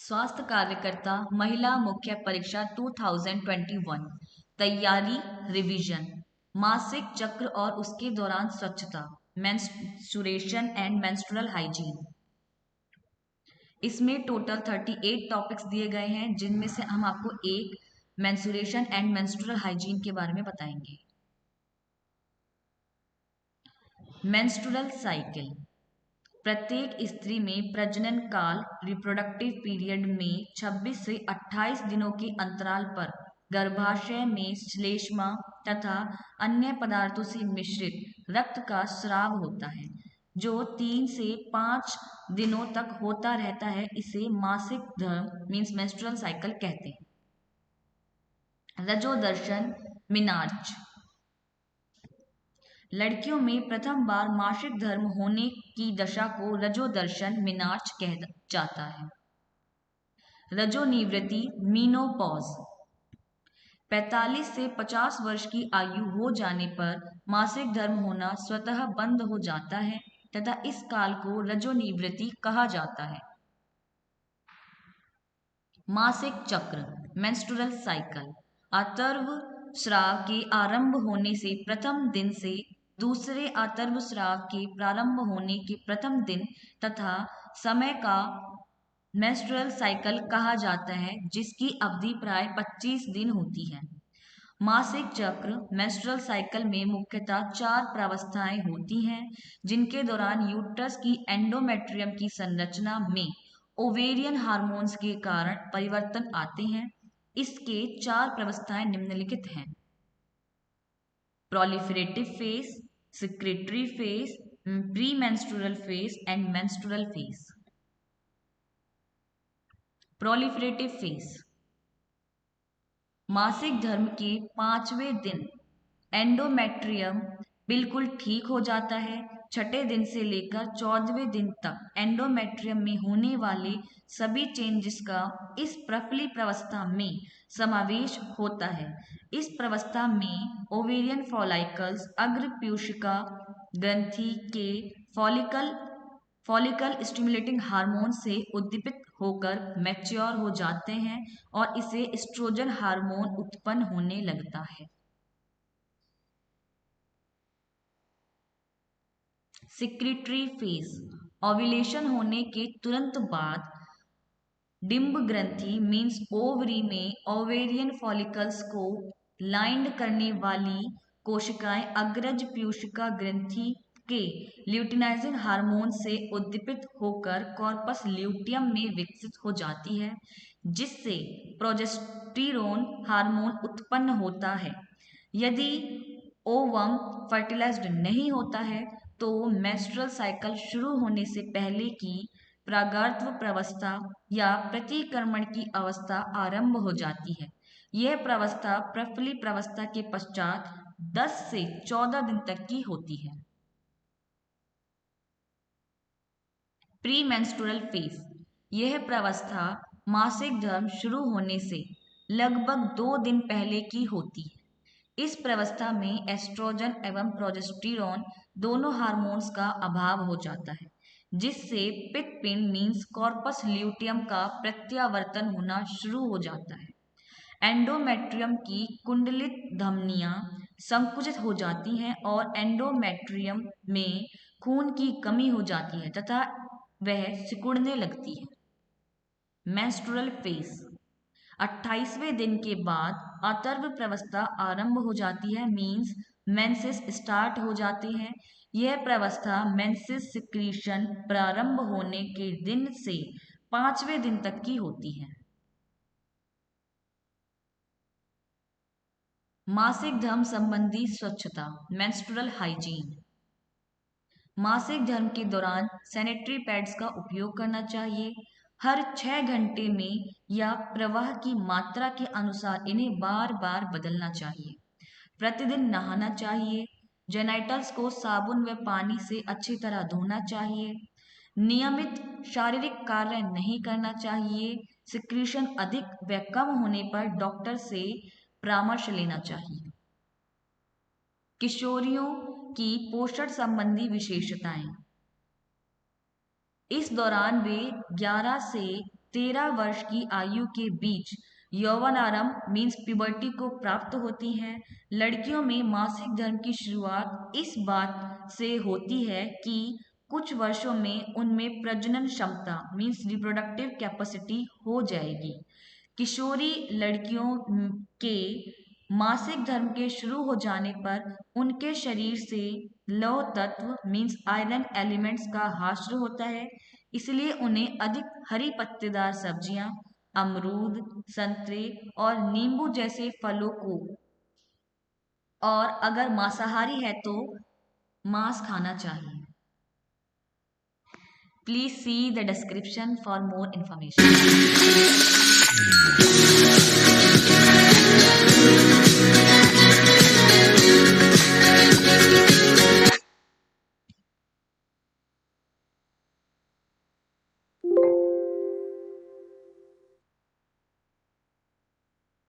स्वास्थ्य कार्यकर्ता महिला मुख्य परीक्षा 2021 तैयारी रिवीजन मासिक चक्र और उसके दौरान स्वच्छता मेंस्ट्रुएशन एंड मेंस्ट्रुअल हाइजीन। इसमें टोटल 38 टॉपिक्स दिए गए हैं जिनमें से हम आपको एक मेंस्ट्रुएशन एंड मेंस्ट्रुअल हाइजीन के बारे में बताएंगे। मेंस्ट्रुअल साइकिल प्रत्येक स्त्री में प्रजनन काल रिप्रोडक्टिव पीरियड में 26 से 28 दिनों के अंतराल पर गर्भाशय में श्लेष्मा तथा अन्य पदार्थों से मिश्रित रक्त का स्राव होता है जो 3 से 5 दिनों तक होता रहता है। इसे मासिक धर्म मीन्स मेंस्ट्रुअल साइकिल कहते हैं। रजोदर्शन मिनार्च लड़कियों में प्रथम बार मासिक धर्म होने की दशा को रजोदर्शन मिनार्च कहा जाता है। रजोनिवृत्ति मीनोपॉज 45 से 50 वर्ष की आयु हो जाने पर मासिक धर्म होना स्वतः बंद हो जाता है तथा इस काल को रजोनिवृत्ति कहा जाता है। मासिक चक्र मेंस्ट्रुअल साइकिल आतर्व स्राव के आरंभ होने से प्रथम दिन से दूसरे आतर्व स्राव के प्रारंभ होने के प्रथम दिन तथा समय का मेंस्ट्रुअल साइकिल कहा जाता है जिसकी अवधि प्राय 25 दिन होती है। मासिक चक्र मेंस्ट्रुअल साइकिल में मुख्यतः 4 प्रावस्थाएं होती हैं जिनके दौरान यूट्रस की एंडोमेट्रियम की संरचना में ओवेरियन हार्मोन्स के कारण परिवर्तन आते हैं। इसके 4 प्रावस्थाएं निम्नलिखित हैं: proliferative phase, secretary phase, pre menstrual phase and menstrual phase. Proliferative phase मासिक धर्म के 5वें दिन एंडोमेट्रियम बिल्कुल ठीक हो जाता है। छठे दिन से लेकर 14वें दिन तक एंडोमेट्रियम में होने वाले सभी चेंजेस का इस प्रफुल्ली प्रावस्था में समावेश होता है। इस प्रावस्था में ओवेरियन फॉलिकल्स अग्र पीयूषिका ग्रंथि के फॉलिकल स्टिमुलेटिंग हार्मोन से उद्दीपित होकर मैच्योर हो जाते हैं और इसे एस्ट्रोजन हार्मोन उत्पन्न होने लगता है। सिक्रीटरी फेज ओव्यूलेशन होने के तुरंत बाद डिंब ग्रंथि मीन्स ओवरी में ओवेरियन फॉलिकल्स को लाइंड करने वाली कोशिकाएं अग्रज पीयूषिका ग्रंथि के ल्यूटिनाइजिंग हार्मोन से उद्दीपित होकर कॉर्पस ल्यूटियम में विकसित हो जाती है जिससे प्रोजेस्टेरोन हार्मोन उत्पन्न होता है। यदि ओवम फर्टिलाइज्ड नहीं होता है तो मेंस्ट्रुअल साइकिल शुरू होने से पहले की प्रागर्भ प्रावस्था या प्रतिक्रमण की अवस्था आरंभ हो जाती है। यह प्रावस्था प्रफुल्ली प्रावस्था के पश्चात 10 से 14 दिन तक की होती है। प्री मेंस्ट्रुअल फेज यह प्रावस्था मासिक धर्म शुरू होने से लगभग 2 दिन पहले की होती है। इस प्रावस्था में एस्ट्रोजन एवं प्रोजेस्टेरोन दोनों हार्मोन्स का अभाव हो जाता है जिससे पित्तपिंड मीन्स कॉर्पस ल्यूटियम का प्रत्यावर्तन होना शुरू हो जाता है। एंडोमेट्रियम की कुंडलित धमनियां संकुचित हो जाती हैं और एंडोमेट्रियम में खून की कमी हो जाती है तथा वह सिकुड़ने लगती है। मेंस्ट्रुअल फेज 28वें दिन के बाद आतर्व प्रावस्था आरंभ हो जाती है मीन्स मेंसेस स्टार्ट हो जाते हैं। यह प्रावस्था मेंसेस सिक्रीशन प्रारंभ होने के दिन से 5वें दिन तक की होती है। मासिक धर्म संबंधी स्वच्छता मेंस्ट्रुअल हाइजीन मासिक धर्म के दौरान सैनिटरी पैड्स का उपयोग करना चाहिए। हर 6 घंटे में या प्रवाह की मात्रा के अनुसार इन्हें बार बार बदलना चाहिए। प्रतिदिन नहाना चाहिए। जेनाइटल्स को साबुन व पानी से अच्छी तरह धोना चाहिए। नियमित शारीरिक कार्य नहीं करना चाहिए। सिक्रीशन अधिक व कम होने पर डॉक्टर से परामर्श लेना चाहिए। किशोरियों की पोषण संबंधी विशेषताएं इस दौरान वे 11 से 13 वर्ष की आयु के बीच यौवनारंभ मीन्स प्यूबर्टी को प्राप्त होती है। लड़कियों में मासिक धर्म की शुरुआत इस बात से होती है कि कुछ वर्षों में उनमें प्रजनन क्षमता मीन्स रिप्रोडक्टिव कैपेसिटी हो जाएगी। किशोरी लड़कियों के मासिक धर्म के शुरू हो जाने पर उनके शरीर से लौह तत्व मीन्स आयरन एलिमेंट्स का ह्रास शुरू होता है, इसलिए उन्हें अधिक हरी पत्तेदार सब्जियां, अमरूद, संतरे और नींबू जैसे फलों को, और अगर मांसाहारी है तो मांस खाना चाहिए। Please see the description for more information।